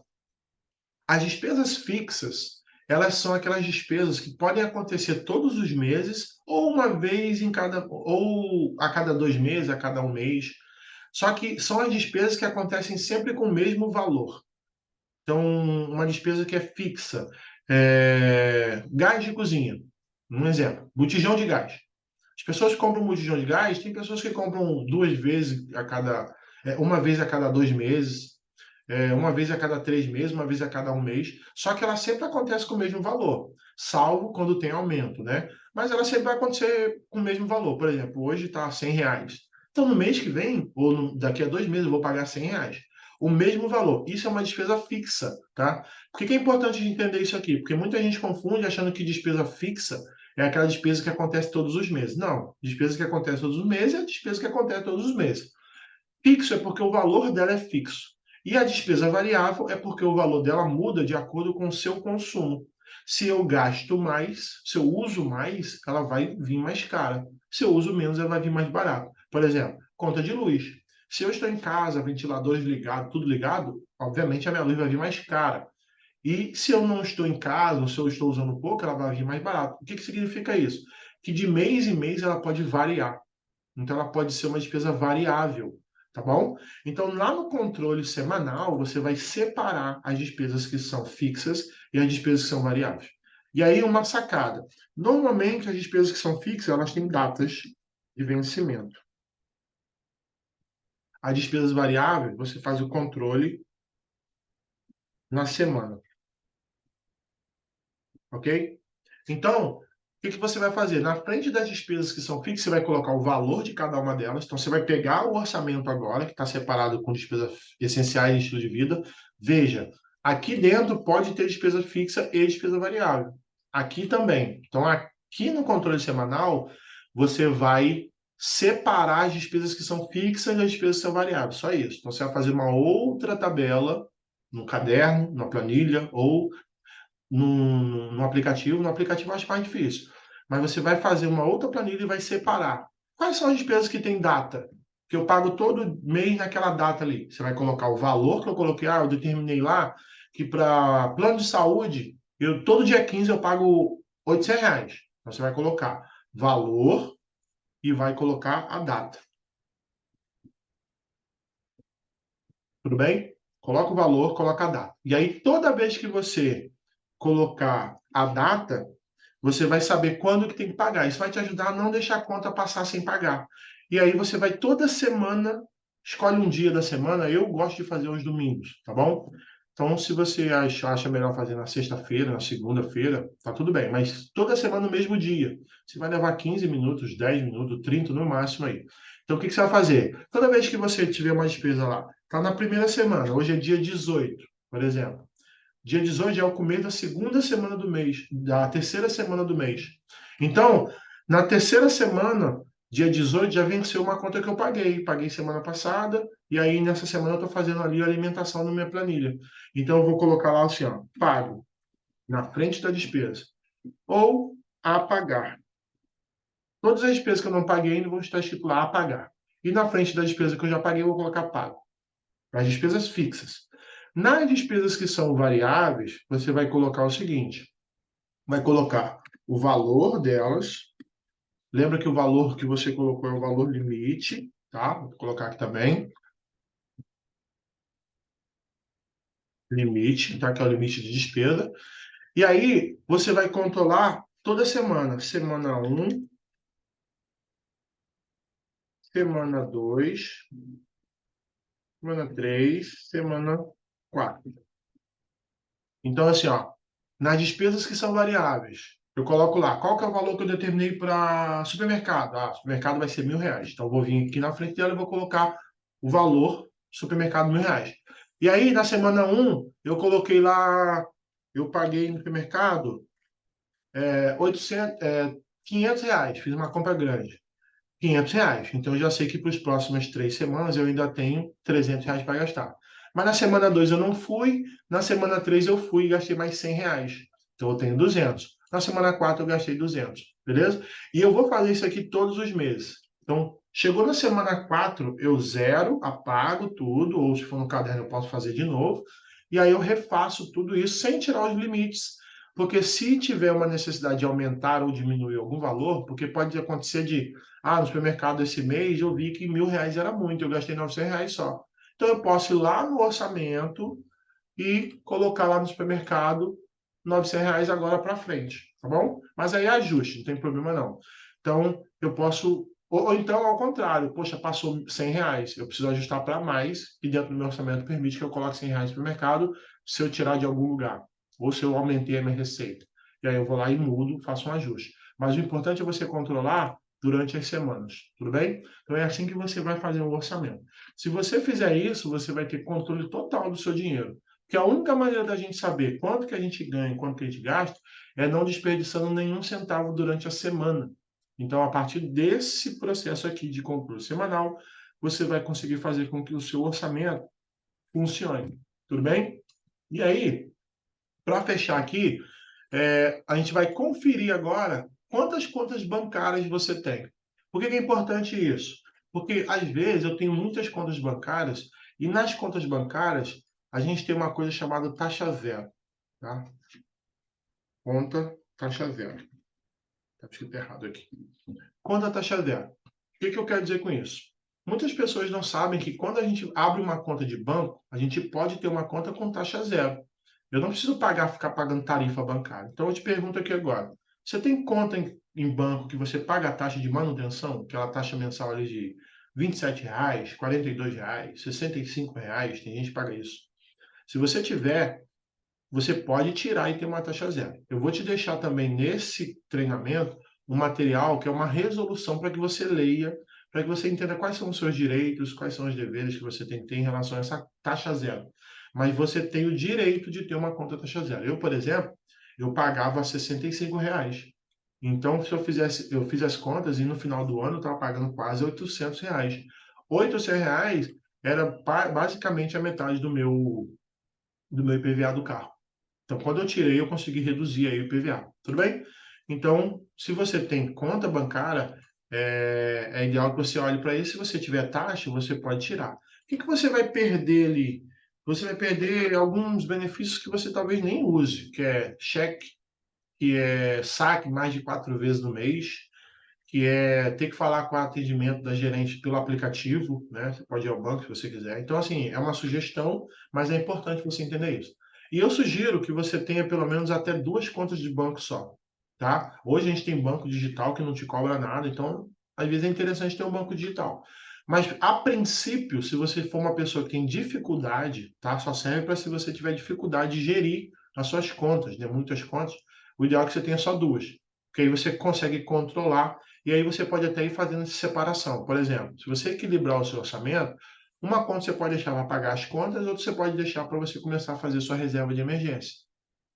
As despesas fixas, elas são aquelas despesas que podem acontecer todos os meses, ou uma vez em cada, ou a cada 2 meses, a cada um mês. Só que são as despesas que acontecem sempre com o mesmo valor. Então, uma despesa que é fixa, gás de cozinha. Um exemplo, botijão de gás. As pessoas que compram botijão de gás, tem pessoas que compram duas vezes a cada, uma vez a cada 2 meses, uma vez a cada 3 meses, uma vez a cada um mês. Só que ela sempre acontece com o mesmo valor, salvo quando tem aumento, né? Mas ela sempre vai acontecer com o mesmo valor. Por exemplo, hoje está R$ 100. Então, no mês que vem, ou daqui a 2 meses, eu vou pagar R$ 100. O mesmo valor. Isso é uma despesa fixa, tá? Por que que é importante entender isso aqui? Porque muita gente confunde achando que despesa fixa é aquela despesa que acontece todos os meses. Não, despesa que acontece todos os meses é a despesa que acontece todos os meses. Fixo é porque o valor dela é fixo. E a despesa variável é porque o valor dela muda de acordo com o seu consumo. Se eu gasto mais, se eu uso mais, ela vai vir mais cara. Se eu uso menos, ela vai vir mais barata. Por exemplo, conta de luz. Se eu estou em casa, ventiladores ligados, tudo ligado, obviamente a minha luz vai vir mais cara. E se eu não estou em casa, ou se eu estou usando pouco, ela vai vir mais barata. O que que significa isso? Que de mês em mês ela pode variar. Então, ela pode ser uma despesa variável, tá bom? Então, lá no controle semanal, você vai separar as despesas que são fixas e as despesas que são variáveis. E aí, uma sacada. Normalmente, as despesas que são fixas, elas têm datas de vencimento. As despesas variáveis, você faz o controle na semana, ok? Então, o que que você vai fazer? Na frente das despesas que são fixas, você vai colocar o valor de cada uma delas. Então, você vai pegar o orçamento agora, que está separado com despesas essenciais e estilo de vida. Veja, aqui dentro pode ter despesa fixa e despesa variável. Aqui também. Então, aqui no controle semanal, você vai separar as despesas que são fixas das despesas que são variáveis. Só isso. Então, você vai fazer uma outra tabela no caderno, na planilha, ou no aplicativo. No aplicativo eu acho mais difícil. Mas você vai fazer uma outra planilha e vai separar. Quais são as despesas que tem data? Que eu pago todo mês naquela data ali. Você vai colocar o valor que eu coloquei. Eu determinei lá que para plano de saúde, todo dia 15 eu pago R$ 800. Então você vai colocar valor e vai colocar a data. Tudo bem? Coloca o valor, coloca a data. E aí, toda vez que você colocar a data, você vai saber quando que tem que pagar. Isso vai te ajudar a não deixar a conta passar sem pagar. E aí você vai toda semana, escolhe um dia da semana. Eu gosto de fazer os domingos, tá bom? Então, se você acha melhor fazer na sexta-feira, na segunda-feira, tá tudo bem. Mas toda semana no mesmo dia. Você vai levar 15 minutos, 10 minutos, 30 no máximo aí. Então, o que que você vai fazer? Toda vez que você tiver uma despesa lá, tá na primeira semana, hoje é dia 18, por exemplo. Dia 18 é o começo da segunda semana do mês, da terceira semana do mês. Então, na terceira semana, dia 18, já venceu uma conta que eu paguei. Paguei semana passada, e aí nessa semana eu estou fazendo ali a alimentação na minha planilha. Então, eu vou colocar lá assim, ó, pago, na frente da despesa. Ou a pagar. Todas as despesas que eu não paguei ainda vão estar escrito lá a pagar. E na frente da despesa que eu já paguei, eu vou colocar pago. As despesas fixas. Nas despesas que são variáveis, você vai colocar o seguinte: vai colocar o valor delas. Lembra que o valor que você colocou é o valor limite, tá? Vou colocar aqui também. Limite, tá? Que é o limite de despesa. E aí, você vai controlar toda semana. Semana 1, semana 2, semana 3, semana 4. Então, assim, ó, nas despesas que são variáveis, eu coloco lá, qual que é o valor que eu determinei para supermercado? Supermercado vai ser R$ 1.000. Então, eu vou vir aqui na frente dela e vou colocar o valor supermercado R$ 1.000. E aí, na semana 1, eu coloquei lá, eu paguei no supermercado 800, R$ 500, fiz uma compra grande. R$ 500. Então, eu já sei que para as próximas 3 semanas eu ainda tenho R$ 300 para gastar. Mas na semana 2 eu não fui, na semana 3 eu fui e gastei mais R$ 100. Então eu tenho 200. Na semana 4 eu gastei 200, beleza? E eu vou fazer isso aqui todos os meses. Então, chegou na semana 4, eu zero, apago tudo, ou se for no caderno eu posso fazer de novo, e aí eu refaço tudo isso sem tirar os limites, porque se tiver uma necessidade de aumentar ou diminuir algum valor, porque pode acontecer de, no supermercado esse mês eu vi que R$ 1.000 era muito, eu gastei R$ 900 só. Então eu posso ir lá no orçamento e colocar lá no supermercado R$ 900 agora para frente, tá bom? Mas aí é ajuste, não tem problema não. Então, eu posso... Ou então, ao contrário, poxa, passou R$ 100, eu preciso ajustar para mais, e dentro do meu orçamento permite que eu coloque R$ 100 no mercado se eu tirar de algum lugar, ou se eu aumentei a minha receita. E aí eu vou lá e mudo, faço um ajuste. Mas o importante é você controlar durante as semanas, tudo bem? Então é assim que você vai fazer o orçamento. Se você fizer isso, você vai ter controle total do seu dinheiro. Porque a única maneira da gente saber quanto que a gente ganha e quanto que a gente gasta é não desperdiçando nenhum centavo durante a semana. Então, a partir desse processo aqui de controle semanal, você vai conseguir fazer com que o seu orçamento funcione. Tudo bem? E aí, para fechar aqui, a gente vai conferir agora quantas contas bancárias você tem. Por que é importante isso? Porque, às vezes, eu tenho muitas contas bancárias e nas contas bancárias a gente tem uma coisa chamada taxa zero. Tá? Conta taxa zero. Está escrito errado aqui. Conta taxa zero. O que eu quero dizer com isso? Muitas pessoas não sabem que quando a gente abre uma conta de banco, a gente pode ter uma conta com taxa zero. Eu não preciso ficar pagando tarifa bancária. Então eu te pergunto aqui agora: você tem conta em banco que você paga a taxa de manutenção, aquela taxa mensal ali de R$ 27, R$ 42, R$ 65, tem gente que paga isso. Se você tiver, você pode tirar e ter uma taxa zero. Eu vou te deixar também nesse treinamento um material que é uma resolução para que você leia, para que você entenda quais são os seus direitos, quais são os deveres que você tem que ter em relação a essa taxa zero. Mas você tem o direito de ter uma conta taxa zero. Eu, por exemplo, eu pagava R$ 65. Então, se eu fiz as contas e no final do ano eu estava pagando quase R$ 800. R$ 800 era basicamente a metade do meu IPVA do carro. Então, quando eu tirei, eu consegui reduzir aí o IPVA. Tudo bem? Então, se você tem conta bancária, é ideal que você olhe para isso. Se você tiver taxa, você pode tirar. O que que você vai perder ali? Você vai perder alguns benefícios que você talvez nem use, que é cheque, que é saque mais de 4 vezes no mês, que é ter que falar com o atendimento da gerente pelo aplicativo, né? Você pode ir ao banco se você quiser. Então, assim, é uma sugestão, mas é importante você entender isso. E eu sugiro que você tenha pelo menos até 2 contas de banco só, tá? Hoje a gente tem banco digital que não te cobra nada, então às vezes é interessante ter um banco digital. Mas a princípio, se você for uma pessoa que tem dificuldade, tá? Só serve para se você tiver dificuldade de gerir as suas contas, né? Muitas contas. O ideal é que você tenha só 2, porque aí você consegue controlar e aí você pode até ir fazendo essa separação. Por exemplo, se você equilibrar o seu orçamento, uma conta você pode deixar para pagar as contas, outra você pode deixar para você começar a fazer sua reserva de emergência.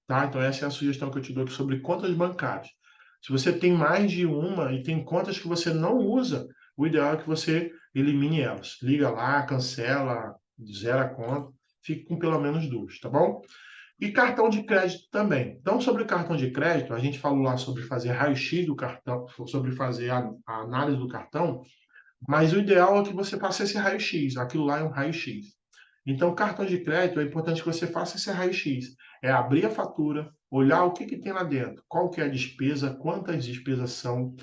Tá? Então essa é a sugestão que eu te dou aqui sobre contas bancárias. Se você tem mais de uma e tem contas que você não usa, o ideal é que você elimine elas. Liga lá, cancela, zera a conta, fique com pelo menos 2, tá bom? E cartão de crédito também. Então, sobre o cartão de crédito, a gente falou lá sobre fazer raio-x do cartão, sobre fazer a análise do cartão, mas o ideal é que você faça esse raio-x. Aquilo lá é um raio-x. Então, cartão de crédito, é importante que você faça esse raio-x. É abrir a fatura, olhar o que que tem lá dentro, qual que é a despesa, quantas despesas são,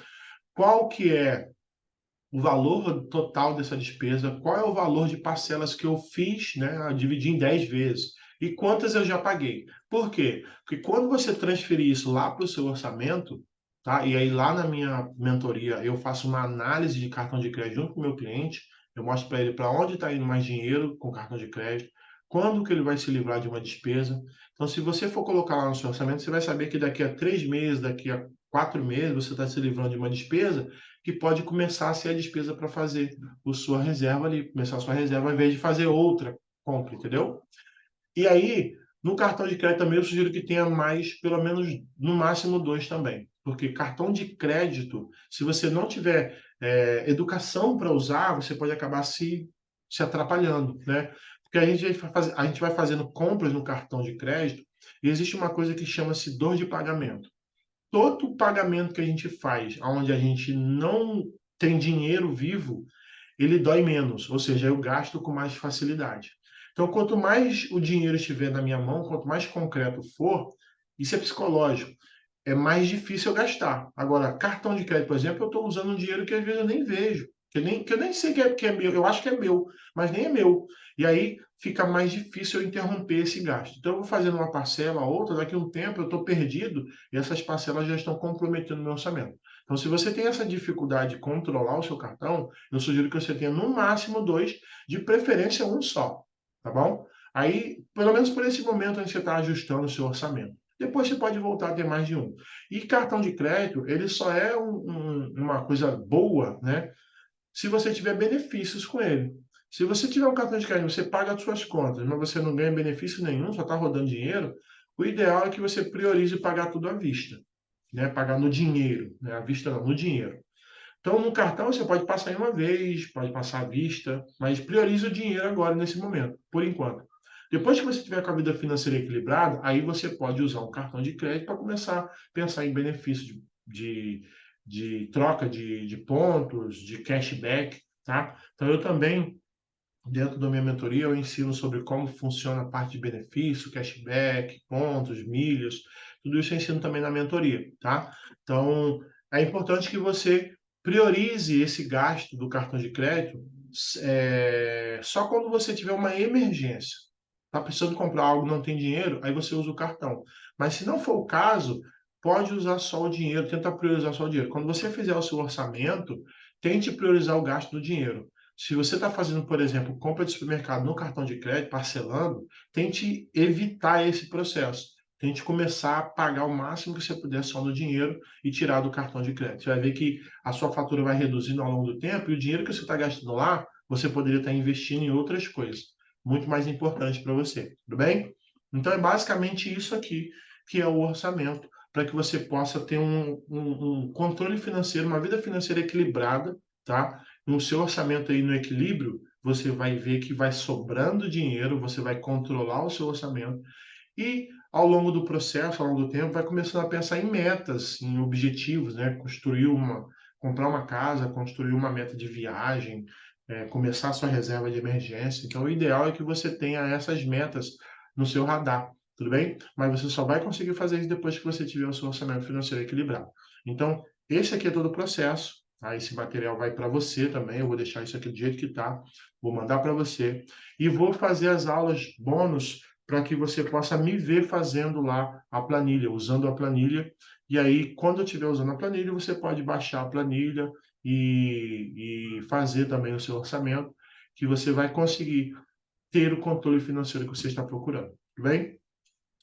qual que é o valor total dessa despesa, qual é o valor de parcelas que eu fiz, né, dividi em 10 vezes, e quantas eu já paguei. Por quê? Porque quando você transferir isso lá para o seu orçamento, tá? E aí lá na minha mentoria eu faço uma análise de cartão de crédito junto com o meu cliente, eu mostro para ele para onde está indo mais dinheiro com cartão de crédito, quando que ele vai se livrar de uma despesa. Então, se você for colocar lá no seu orçamento, você vai saber que daqui a 3 meses, daqui a 4 meses, você está se livrando de uma despesa que pode começar a ser a despesa para fazer a sua reserva ali, começar a sua reserva ao invés de fazer outra compra, entendeu? E aí, no cartão de crédito também eu sugiro que tenha mais, pelo menos no máximo 2 também. Porque cartão de crédito, se você não tiver educação para usar, você pode acabar se atrapalhando, né? Porque a gente vai fazendo compras no cartão de crédito e existe uma coisa que chama-se dor de pagamento. Todo pagamento que a gente faz, onde a gente não tem dinheiro vivo, ele dói menos, ou seja, eu gasto com mais facilidade. Então, quanto mais o dinheiro estiver na minha mão, quanto mais concreto for, isso é psicológico, é mais difícil eu gastar. Agora, cartão de crédito, por exemplo, eu estou usando um dinheiro que às vezes eu nem vejo, que eu nem sei que é meu, eu acho que é meu, mas nem é meu. E aí fica mais difícil eu interromper esse gasto. Então, eu vou fazendo uma parcela, outra, daqui a um tempo eu estou perdido e essas parcelas já estão comprometendo o meu orçamento. Então, se você tem essa dificuldade de controlar o seu cartão, eu sugiro que você tenha no máximo dois, de preferência um só, tá bom? Aí, pelo menos por esse momento, você está ajustando o seu orçamento. Depois você pode voltar a ter mais de um. E cartão de crédito, ele só é uma coisa boa, né? Se você tiver benefícios com ele. Se você tiver um cartão de crédito, você paga as suas contas, mas você não ganha benefício nenhum, só está rodando dinheiro, o ideal é que você priorize pagar tudo à vista, né? Pagar no dinheiro, né? À vista não, no dinheiro. Então, no cartão você pode passar em uma vez, pode passar à vista, mas priorize o dinheiro agora, nesse momento, por enquanto. Depois que você tiver com a vida financeira equilibrada, aí você pode usar um cartão de crédito para começar a pensar em benefícios de troca de pontos, de cashback, tá? Então, eu também, dentro da minha mentoria, eu ensino sobre como funciona a parte de benefício, cashback, pontos, milhas, tudo isso eu ensino também na mentoria, tá? Então, é importante que você priorize esse gasto do cartão de crédito só quando você tiver uma emergência. Tá precisando comprar algo, não tem dinheiro, aí você usa o cartão. Mas se não for o caso, pode usar só o dinheiro, tenta priorizar só o dinheiro. Quando você fizer o seu orçamento, tente priorizar o gasto do dinheiro. Se você está fazendo, por exemplo, compra de supermercado no cartão de crédito, parcelando, tente evitar esse processo. Tente começar a pagar o máximo que você puder só no dinheiro e tirar do cartão de crédito. Você vai ver que a sua fatura vai reduzindo ao longo do tempo e o dinheiro que você está gastando lá, você poderia estar investindo em outras coisas, muito mais importantes para você. Tudo bem? Então é basicamente isso aqui que é o orçamento, para que você possa ter um controle financeiro, uma vida financeira equilibrada, tá? No seu orçamento aí no equilíbrio, você vai ver que vai sobrando dinheiro, você vai controlar o seu orçamento e ao longo do processo, ao longo do tempo, vai começando a pensar em metas, em objetivos, né? Comprar uma casa, construir uma meta de viagem, começar a sua reserva de emergência. Então, o ideal é que você tenha essas metas no seu radar, tudo bem? Mas você só vai conseguir fazer isso depois que você tiver o seu orçamento financeiro equilibrado. Então, esse aqui é todo o processo. Tá? Esse material vai para você também. Eu vou deixar isso aqui do jeito que está, vou mandar para você e vou fazer as aulas bônus para que você possa me ver fazendo lá a planilha, usando a planilha. E aí, quando eu estiver usando a planilha, você pode baixar a planilha e fazer também o seu orçamento, que você vai conseguir ter o controle financeiro que você está procurando. Tudo bem?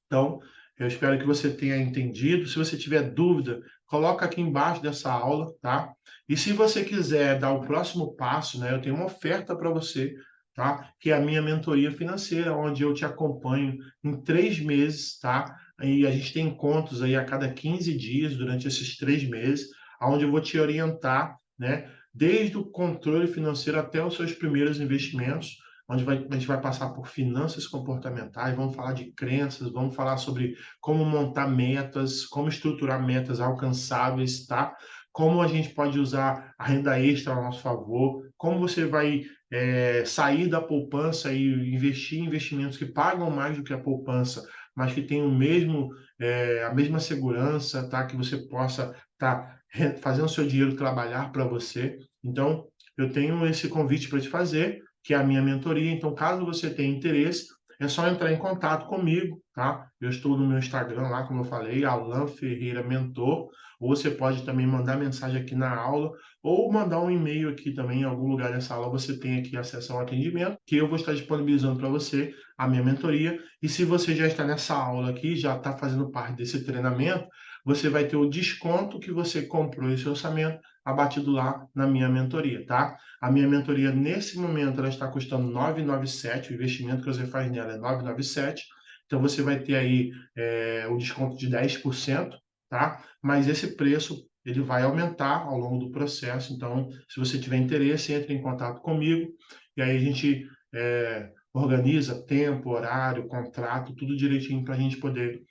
Então, eu espero que você tenha entendido. Se você tiver dúvida, coloca aqui embaixo dessa aula, tá? E se você quiser dar o próximo passo, né, eu tenho uma oferta para você, tá? Que é a minha mentoria financeira, onde eu te acompanho em 3 meses, tá? E a gente tem encontros aí a cada 15 dias durante esses 3 meses, onde eu vou te orientar, né? Desde o controle financeiro até os seus primeiros investimentos, onde a gente vai passar por finanças comportamentais, vamos falar de crenças, vamos falar sobre como montar metas, como estruturar metas alcançáveis, tá? Como a gente pode usar a renda extra a nosso favor, como você vai sair da poupança e investir em investimentos que pagam mais do que a poupança, mas que tem a mesma segurança, tá? Que você possa estar fazendo o seu dinheiro trabalhar para você. Então, eu tenho esse convite para te fazer, que é a minha mentoria. Então, caso você tenha interesse, é só entrar em contato comigo, tá? Eu estou no meu Instagram lá, como eu falei, Alan Ferreira Mentor, ou você pode também mandar mensagem aqui na aula, ou mandar um e-mail aqui também, em algum lugar dessa aula você tem aqui acesso ao atendimento, que eu vou estar disponibilizando para você a minha mentoria. E se você já está nessa aula aqui, já está fazendo parte desse treinamento, você vai ter o desconto que você comprou esse orçamento abatido lá na minha mentoria, tá? A minha mentoria, nesse momento, ela está custando R$ 997, o investimento que você faz nela é R$ 997, então você vai ter aí o desconto de 10%, tá? Mas esse preço, ele vai aumentar ao longo do processo, então, se você tiver interesse, entre em contato comigo, e aí a gente organiza tempo, horário, contrato, tudo direitinho para a gente poder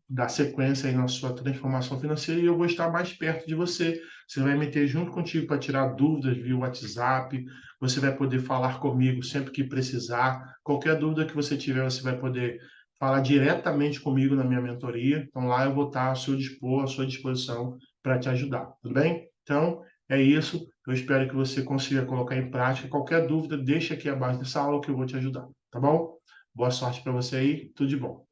dar sequência aí na sua transformação financeira e eu vou estar mais perto de você. Você vai me ter junto contigo para tirar dúvidas via WhatsApp, você vai poder falar comigo sempre que precisar. Qualquer dúvida que você tiver, você vai poder falar diretamente comigo na minha mentoria. Então lá eu vou estar ao seu dispor, à sua disposição para te ajudar, tudo bem? Então é isso. Eu espero que você consiga colocar em prática. Qualquer dúvida, deixa aqui abaixo dessa aula que eu vou te ajudar, tá bom? Boa sorte para você aí, tudo de bom.